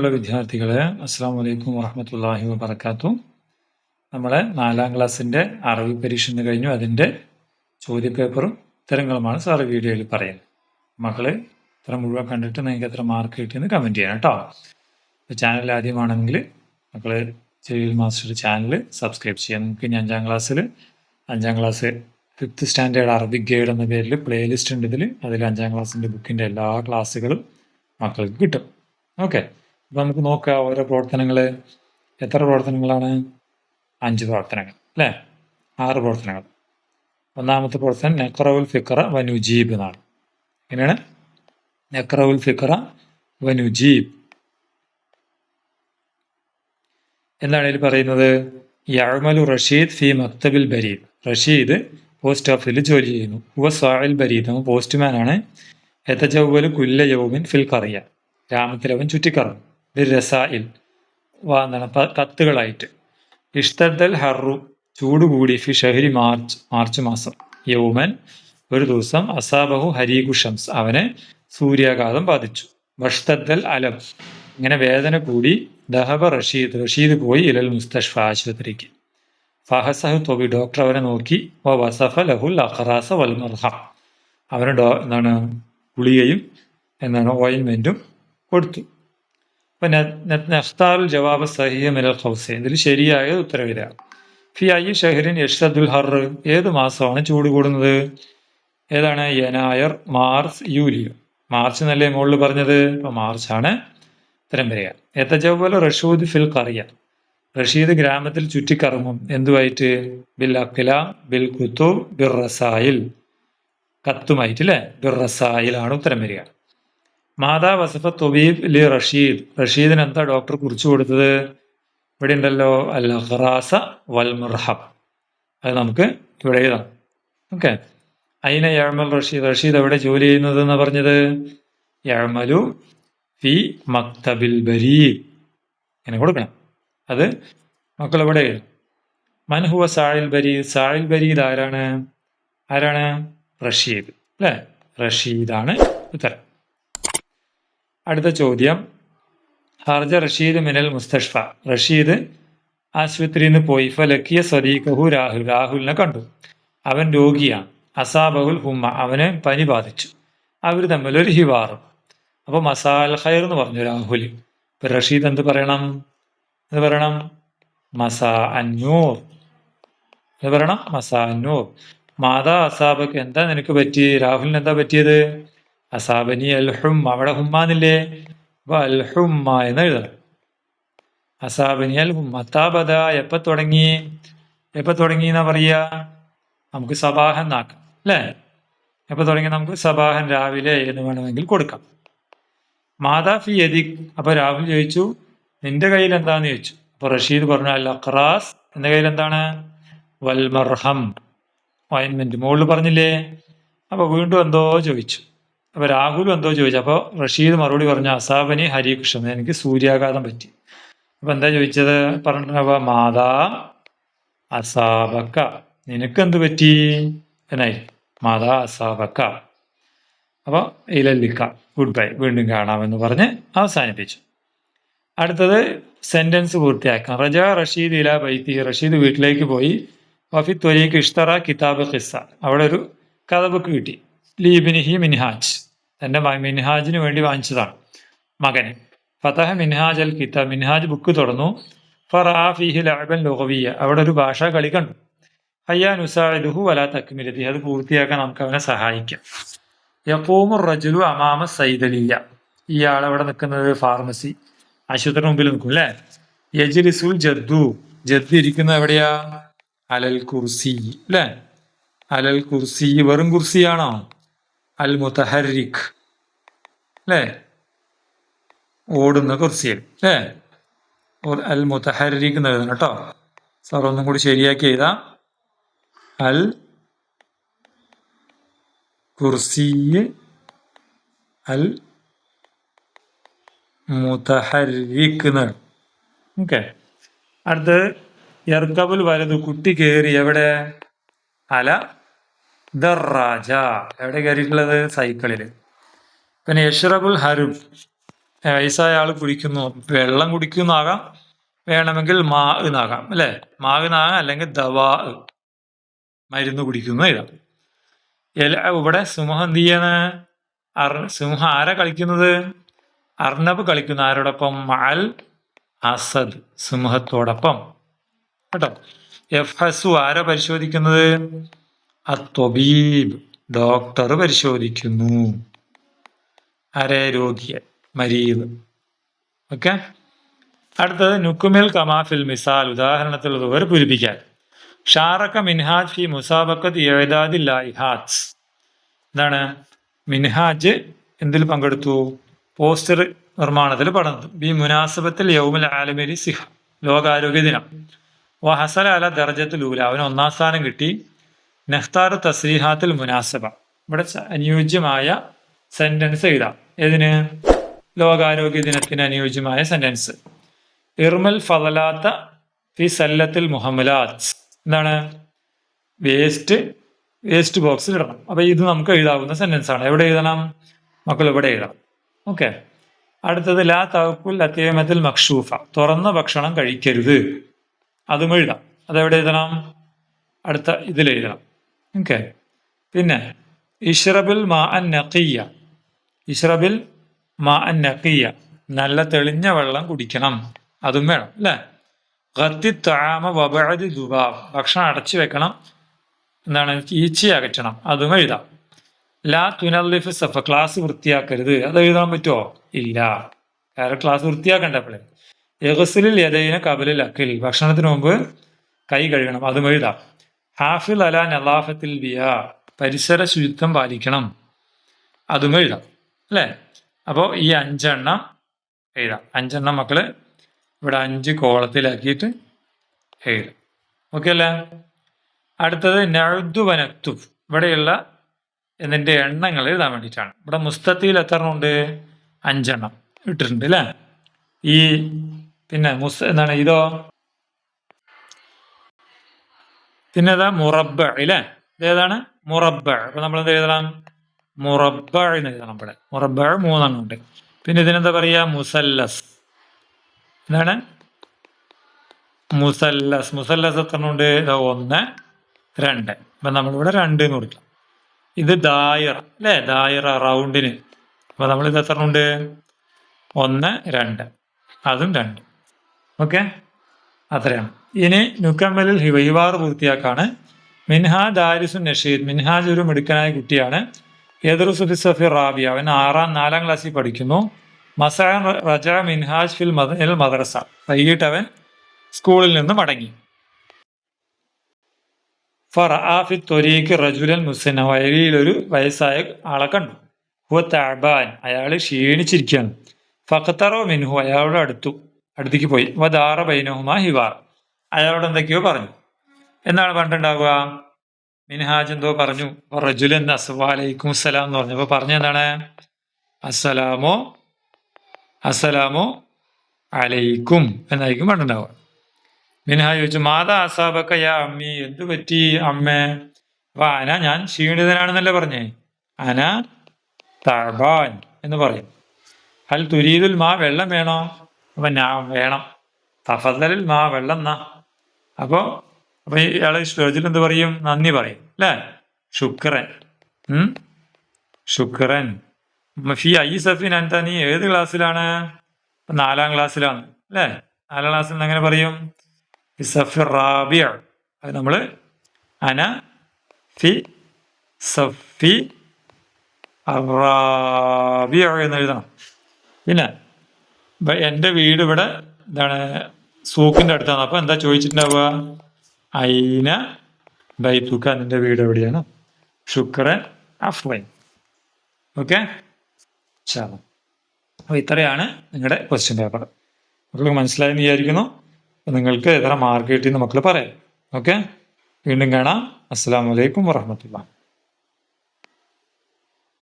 പ്രിയമുള്ള വിദ്യാർത്ഥികളെ, അസ്സാം വലൈക്കും വറഹമത്തല്ലാഹി വബർക്കാത്തു. നമ്മളെ 4ാം ക്ലാസ്സിൻ്റെ അറിവ് പരീക്ഷ കഴിഞ്ഞു. അതിൻ്റെ ചോദ്യപേപ്പറും ഉത്തരങ്ങളുമാണ് സാറ് വീഡിയോയിൽ പറയുന്നത്. മക്കൾ ഇത്ര മുഴുവൻ കണ്ടിട്ട് നിങ്ങൾക്ക് എത്ര മാർക്ക് കിട്ടിയെന്ന് കമൻറ്റ് ചെയ്യണം കേട്ടോ. ഇപ്പോൾ ചാനൽ ആദ്യമാണെങ്കിൽ മക്കൾ ജലീൽ മാസ്റ്റർ ചാനൽ സബ്സ്ക്രൈബ് ചെയ്യാം. നമുക്ക് ഇനി 5ാം class 5th standard Arabic guide എന്ന പേരിൽ പ്ലേലിസ്റ്റ് ഉണ്ട്. അതിൽ 5ാം ക്ലാസ്സിൻ്റെ ബുക്കിൻ്റെ എല്ലാ ക്ലാസ്സുകളും മക്കൾക്ക് കിട്ടും. ഓക്കെ, അപ്പോൾ നമുക്ക് നോക്കാം ഓരോ പ്രവർത്തനങ്ങൾ. എത്ര പ്രവർത്തനങ്ങളാണ്? 5 പ്രവർത്തനങ്ങൾ അല്ലേ? 6 പ്രവർത്തനങ്ങൾ. ഒന്നാമത്തെ പ്രവർത്തനം നഖ്റഉൽ ഫിഖറ വനുജീബ് എന്നാണ്. എങ്ങനെയാണ്? നഖ്റഉൽ ഫിഖറ വനുജീബ്. എന്താണ് ഇതിൽ പറയുന്നത്? യഅ്മലു റഷീദ് ഫി മക്തബിൽ ബരീദ്. റഷീദ് പോസ്റ്റ് ഓഫീസിൽ ജോലി ചെയ്യുന്നു. ഹുവ സാഇൽ ബരീദ്, അവൻ പോസ്റ്റ്മാനാണ്. യതജവ്വലു കുല്ല യൗമിൻ ഫിൽ ഖറിയ, ഗ്രാമത്തിൽ അവൻ ചുറ്റിക്കറങ്ങും. ബിർ റസായിൽ, എന്താണ്, കത്തുകളായിട്ട്. ഇഷ്തദ്ദൽ ഹർറു, ചൂട് കൂടി. ഫി ഷഹരി മാർച്ച് മാസം. യൗമൻ, ഒരു ദിവസം. അസാബഹു ഹരീഖു ഷംസ്, അവനെ സൂര്യാഘാതം ബാധിച്ചു. വഷ്തദ്ദൽ അലം, ഇങ്ങനെ വേദന കൂടി. ദഹബ റഷീദ് പോയി. ഇലൽ മുസ്തഷ്ഫ, ആശുപത്രിക്ക്. ഫഹസഹു തൊബി, ഡോക്ടർ അവനെ നോക്കി. വ വസഫ ലഹുൽ അഖറാസ വൽ മർഹം, അവന് ഗുളികയും ഓയിൻമെൻറ്റും കൊടുത്തു. അപ്പം നഖ്താറുൽ ജവാബ് സഹിഹ മിനൽ ഖൗസൈൻ, ഇതിൽ ശരിയായ ഉത്തരവില്ല. ഫി അയ്യി ഷഹരിൻ യഷ്തദുൽ ഹർ, ഏത് മാസമാണ് ചൂട് കൂടുന്നത്? ഏതാണ്? യനായർ, മാർച്ച്, യൂലിയോ. മാർച്ച് എന്നല്ലേ മുകളിൽ പറഞ്ഞത്? അപ്പം മാർച്ചാണ് ഉത്തരം വരിക. യതജവ്വലു റഷീദ് ഫിൽ ഖറിയ, റഷീദ് ഗ്രാമത്തിൽ ചുറ്റിക്കറങ്ങും. എന്തുമായിട്ട്? ബിൽ അഖ്ലാം, ബിൽ കുതുബ്, ബിർ റസായിൽ, കത്തുമായിട്ട് അല്ലേ? ബിർ റസായിലാണ് ഉത്തരം വരിക. മാതാ വസഫ തൊബീബ് ലി റഷീദ്, റഷീദിന് എന്താ ഡോക്ടർ കുറിച്ചു കൊടുത്തത്? ഇവിടെ ഉണ്ടല്ലോ, അൽ അഖറാസ വൽ മുർഹബ്, അത് നമുക്ക് ഇവിടെ എഴുതാം. ഓക്കെ. അയിന യഅ്മൽ റഷീദ്, റഷീദ് എവിടെ ജോലി ചെയ്യുന്നത് എന്ന് പറഞ്ഞത്? യഅ്മലു ഫി മക്തബിൽ ബരീദ്, ഇങ്ങനെ കൊടുക്കണം. അത് മക്കൾ എവിടെ എഴുതും. മൻ ഹുവ സാഇൽ ബരീദ്, സാഇൽ ബരീദ് ആരാണ്? റഷീദ് അല്ലേ? റഷീദാണ് ഉത്തരം. അടുത്ത ചോദ്യം, ഹർജ റഷീദ് മിനൽ മുസ്തഷ്ഫ, റഷീദ് ആശുപത്രിയിൽ നിന്ന് പോയി. ഫലക്കിയ സദീഖഹു രാഹുൽ, രാഹുലിനെ കണ്ടു. അവൻ രോഗിയാണ്. അസാബഹുൽ ഹുമ്മ, അവന് പനി ബാധിച്ചു. അവർ തമ്മിലൊരു ഹിവാറും. അപ്പോൾ മസാൽ ഖൈർ എന്ന് പറഞ്ഞു രാഹുൽ. ഇപ്പം റഷീദ് എന്ത് പറയണം? മസാ അന്നൂർ എന്ന് പറയണം. മസാ അന്നൂർ. മാതാ അസാബക്ക്, എന്താ നിനക്ക് പറ്റി? രാഹുലിന് എന്താ പറ്റിയത്? അസാബനി അൽ ഹുമ്മ, അവിടെ ഹുമ്മാന്നില്ലേ? അപ്പൊ അൽ ഹുമ്മ എന്ന് എഴുതണം. അസാബനി അൽ ഹുമ്മ. താബദ, എപ്പോ തുടങ്ങി എന്നാ പറയാ? നമുക്ക് സബാഹൻ ആക്കാം അല്ലേ? എപ്പോ തുടങ്ങി? നമുക്ക് സബാഹൻ, രാവിലെ എന്ന് വേണമെങ്കിൽ കൊടുക്കാം. മാതാ ഫി യദിക്, അപ്പൊ രാഹുൽ ചോദിച്ചു നിന്റെ കയ്യിൽ എന്താന്ന് ചോദിച്ചു. അപ്പൊ റഷീദ് പറഞ്ഞു അൽ അഖറാസ്, എന്റെ കയ്യിൽ എന്താണ്? വൽ മർഹം, ഓയിൻമെന്റ്. മുകളിൽ പറഞ്ഞില്ലേ? അപ്പൊ വീണ്ടും എന്തോ ചോദിച്ചു. അപ്പൊ രാഹുലും എന്തോ ചോദിച്ചു. അപ്പൊ റഷീദ് മറുപടി പറഞ്ഞു അസാബനി ഹരീകൃഷ്ണൻ, എനിക്ക് സൂര്യാഘാതം പറ്റി. അപ്പൊ എന്താ ചോദിച്ചത്? പറഞ്ഞിട്ടുണ്ടാവുക മാതാ അസാബക്ക, നിനക്ക് എന്ത് പറ്റി എന്നായി. മാതാ അസാബക്ക. അപ്പൊ ഇലല്ലിക്ക, ഗുഡ് ബൈ, വീണ്ടും കാണാമെന്ന് പറഞ്ഞ് അവസാനിപ്പിച്ചു. അടുത്തത് സെന്റൻസ് പൂർത്തിയാക്കാം. റജ റഷീദ് ഇലാ ബൈത്തി, റഷീദ് വീട്ടിലേക്ക് പോയി. വഫി ത്വരീഖ് ഇഷ്തറ കിതാബ് ഖിസ്സ, അവിടെ ഒരു കഥ ബുക്ക് കിട്ടി. ലീബിനിഹി മിൻഹാജ്, തൻ്റെ മിൻഹാജിന് വേണ്ടി വാങ്ങിച്ചതാണ് മകന്. ഫതഹ മിൻഹാജ് അൽ കിതാബ്, മിൻഹാജ് ബുക്ക് തുറന്നു. ഫറഅ ഫീഹി ലഅബൻ ലുഗവിയ്യ, അവിടെ ഒരു ഭാഷാ കളി കണ്ടു. ഹയ്യാ നുസാഇദുഹു വലാ തക്മിലതി, അത് പൂർത്തിയാക്കാൻ നമുക്ക് അവനെ സഹായിക്കാം. യഖൂമു റജുലു അമാമ സൈദലിയ്യ, ഇയാൾ അവിടെ നിൽക്കുന്നത് ഫാർമസി, ആശുപത്രി മുമ്പിൽ നിൽക്കും അല്ലേ? യജ്ലിസുൽ ജദ്ദു, ജദ്ദ് ഇരിക്കുന്നത് എവിടെയാ? അലൽ കുർസി അല്ലേ? അലൽ കുർസി, വെറും കുർസിയാണോ? അൽ മുതഹരിക് അല്ലേ? ഓടുന്ന കുർസിയിൽ അല്ലേ? അൽ മുതഹരിക് എന്ന് എഴുതണം കേട്ടോ. സാർ ഒന്നും കൂടി ശരിയാക്കി എഴുതാം. അൽ കുർസി അൽ മുതഹരിക് എന്ന്. ഓക്കെ. അടുത്ത് യർക്കബുൽ വലതു, കുട്ടി കയറി. എവിടെ? അല ദറാജ, എവിടെ കയറിയിട്ടുള്ളത്? സൈക്കിളിൽ. പിന്നെ യഷ്റബുൽ ഹരുബ്, വയസ്സായ ആൾ കുടിക്കുന്നു, വെള്ളം കുടിക്കുന്നാകാം, വേണമെങ്കിൽ മാ എന്നാകാം അല്ലെ, മാ എന്നാകാം, അല്ലെങ്കിൽ ദവാ മരുന്ന് കുടിക്കുന്നു എഴുതാം. ഇവിടെ സിംഹം എന്ത് ചെയ്യാണ്? സിംഹം ആരാ കളിക്കുന്നത്? അർണബ് കളിക്കുന്നു. ആരോടൊപ്പം? മഅൽ അസദ്, സിംഹത്തോടൊപ്പം കേട്ടോ. യഫ്ഹസു ആരാ പരിശോധിക്കുന്നത്? അത്വബീബ്, ഡോക്ടർ പരിശോധിക്കുന്നു. ആരെ? രോഗിയെ, മരീദ്. ഓക്കെ. അടുത്തത് നുക്കുമിൽ കമാഫിൽ മിസാൽ, ഉദാഹരണത്തിലുള്ളവർ പൂരിപ്പിക്കാൻ. ഷാറക്ക മിൻഹാജ് ഫി മുസാബക്കത്ത് ഇഅദാദി ലായിഹാത്ത്. എന്താണ്? മിൻഹാജ് എന്തിൽ പങ്കെടുത്തു? പോസ്റ്റർ നിർമ്മാണത്തിൽ പങ്കെടുത്തു. ബി മുനാസബത്തിൽ യൗമുൽ ആലമി സിഹ, ലോകാരോഗ്യ ദിനം. വഹസല അല ദർജത്തുൽ ഊല, അവന് 1-ാം സ്ഥാനം കിട്ടി. നഖ്താർ തസ്രീഹാത്തിൽ മുനാസബ, ഇവിടെ അനുയോജ്യമായ സെന്റൻസ് എഴുതാം. ഏതിന്? ലോകാരോഗ്യ ദിനത്തിന് അനുയോജ്യമായ സെന്റൻസ്. ഇർമൽ ഫളലാത്ത ഫി സല്ലത്തിൽ മുഹമ്മലാത്ത്. എന്താണ്? വേസ്റ്റ് ബോക്സിൽ ഇടണം. അപ്പൊ ഇത് നമുക്ക് എഴുതാവുന്ന സെന്റൻസ് ആണ്. എവിടെ എഴുതണം മക്കൾ? ഇവിടെ എഴുതണം. ഓക്കെ. അടുത്തത് ലാ തവക്കുൽ അത്യമത്തിൽ മക്ഷൂഫ, തുറന്ന ഭക്ഷണം കഴിക്കരുത്. അതും എഴുതാം. അതെവിടെ എഴുതണം? അടുത്ത ഇതിൽ എഴുതണം. ഓക്കെ. പിന്നെ ഇഷ്റബിൽ മാ അൻ നഖിയ, ഇഷ്റബിൽ മാ അൻ നഖിയ, നല്ല തെളിഞ്ഞ വെള്ളം കുടിക്കണം. അതും വേണം അല്ലേ. ഗത്തി തആമ വബഅദ് ദുബാബ്, ഭക്ഷണം അടച്ചു വെക്കണം, എന്താണ്? ഈച്ചയെ അകറ്റണം. അതും എഴുതാം. ലാ തുനല്ലിഫ് സഫ, ക്ലാസ് വൃത്തിയാക്കരുത്. അത് എഴുതാൻ പറ്റുമോ? ഇല്ല, കാരണം ക്ലാസ് വൃത്തിയാക്കണ്ടപ്പോഴേ. യഗ്സിലിൽ യദൈന ഖബലിൽ അക്കിൽ, ഭക്ഷണത്തിന് മുമ്പ് കൈ കഴുകണം. അതും എഴുതാം. ഹാഫിൽ അല നലാഫത്തിൽ ബിയാ, പരിസര ശുചിത്വം പാലിക്കണം. അതും എഴുതാം അല്ലേ. അപ്പോൾ ഈ 5 എണ്ണം എഴുതാം. 5 എണ്ണം മക്കള് ഇവിടെ 5 കോളത്തിലാക്കിയിട്ട് എഴുതാം. ഓക്കെ അല്ലേ. അടുത്തത് നഅ്ദു വനക്തുബ്, ഇവിടെയുള്ള ഇതിൻ്റെ എണ്ണങ്ങൾ എഴുതാൻ വേണ്ടിയിട്ടാണ്. ഇവിടെ മുസ്തത്തിൽ എത്ര എണ്ണം ഉണ്ട്? 5 എണ്ണം ഇട്ടിട്ടുണ്ട് അല്ലേ. ഈ പിന്നെ എന്താണ് ഇതോ? പിന്നെ ഏതാ? മുറബ്ബ അല്ലേ. ഇതേതാണ്? മുറബ്ബ. അപ്പൊ നമ്മൾ എന്ത് എഴുതണം? മുറബ്ബ എന്ന് എഴുതണം. ഇവിടെ മുറബ്ബ 3 എണ്ണം ഉണ്ട്. പിന്നെ ഇതിനെന്താ പറയാ? മുസല്ലസ്. എന്താണ്? മുസല്ലസ്. മുസല്ലസ് എത്ര എണ്ണം ഉണ്ട്? 1, 2. അപ്പൊ നമ്മളിവിടെ 2 എന്ന് കൊടുക്കാം. ഇത് ദായിറ അല്ലേ, ദായിറ റൗണ്ടിന്. അപ്പൊ നമ്മൾ ഇത് എത്ര ഉണ്ട്? 1, 2, അതും 2. ഓക്കെ, അത്രയാണ്. ഇനി നുക്കമ്മലിൽ ഹിവൈവാർ പൂർത്തിയാക്കാണ്. മിൻഹാജ് ദാരിസുൻ നഷീദ്, മിൻഹാജ് ഒരു മിടുക്കനായ കുട്ടിയാണ്. യദ്റുസു സഫി റാബിയ, അവൻ 4-ാം ക്ലാസ്സിൽ പഠിക്കുന്നു. മസഅൻ റജ മിൻഹാജ് ഫിൽ മദ്രസ, വൈകിട്ട് അവൻ സ്കൂളിൽ നിന്ന് മടങ്ങി. ഫറഅ ഫി ത്വരീഖി റജുലൻ മുസ്ന, വഴിയിൽ ഒരു വയസ്സായ ആളെ കണ്ടു. ഹുവ തഅബാൻ, അയാൾ ക്ഷീണിച്ചിരിക്കുകയാണ്. ഫഖ്തറ മിൻഹു, അയാളുടെ അടുത്തേക്ക് പോയി. വദാറ ബൈനഹുമാ ഹിവാർ, അയാളോട് എന്തൊക്കെയോ പറഞ്ഞു. എന്താണ് പറഞ്ഞിട്ടുണ്ടാവുക? മിൻഹാജ് എന്തോ പറഞ്ഞു. റജുലൻ വലൈക്കും അസ്സലാം എന്ന് പറഞ്ഞു. അപ്പൊ പറഞ്ഞെന്താണ്? അസ്സലാമോ അലൈക്കും എന്നായിരിക്കും പറഞ്ഞിട്ടുണ്ടാവുക. മിൻഹാജ് ചോദിച്ചു, മാതാ അസാബക്ക യാ അമ്മി, എന്തു പറ്റി അമ്മേ? അപ്പൊ ഞാൻ ക്ഷീണിതനാണെന്നല്ലേ പറഞ്ഞേ. അന തഅബാൻ എന്ന് പറയും. ഹൽ തുരീദുൽ മാ, വെള്ളം വേണോ? അപ്പൊ ഞാൻ വേണം. തഫദ്ദലിൽ മാ, വെള്ളം എന്നാ. അപ്പൊ ഇയാള് റജുൽ എന്ത് പറയും? നന്ദി പറയും അല്ലേ. ശുക്രൻ, ശുക്രൻ. ഫി ഐ സഫിൻ അൻത, നീ ഏത് ക്ലാസ്സിലാണ്? 4-ാം ക്ലാസ്സിലാണ് അല്ലേ. 4-ാം ക്ലാസ്സിൽ എങ്ങനെ പറയും? സഫി റാബിയ. അത് നമ്മള് അന ഫി സഫി റാബിയ എന്ന് എഴുതണം. പിന്നെ എൻ്റെ വീട് ഇവിടെ എന്താണ്? സൂക്കിന്റെ അടുത്താണ്. അപ്പൊ എന്താ ചോദിച്ചിട്ടുണ്ടാവുക? ഐന ബൈത്തുക, നിന്റെ വീട് എവിടെയാണ്? ശുക്രൻ അഫ്വൻ. ഓക്കെ, ചാലോ. അപ്പൊ ഇത്രയാണ് നിങ്ങളുടെ ക്വസ്റ്റ്യൻ പേപ്പർ. മക്കൾക്ക് മനസ്സിലായെന്ന് വിചാരിക്കുന്നു. നിങ്ങൾക്ക് എത്ര മാർക്ക് കിട്ടിയെന്ന് മക്കൾ പറയാം. ഓക്കെ, വീണ്ടും കാണാം. അസ്സലാമു അലൈക്കും വറഹ്മത്തുള്ളാഹി.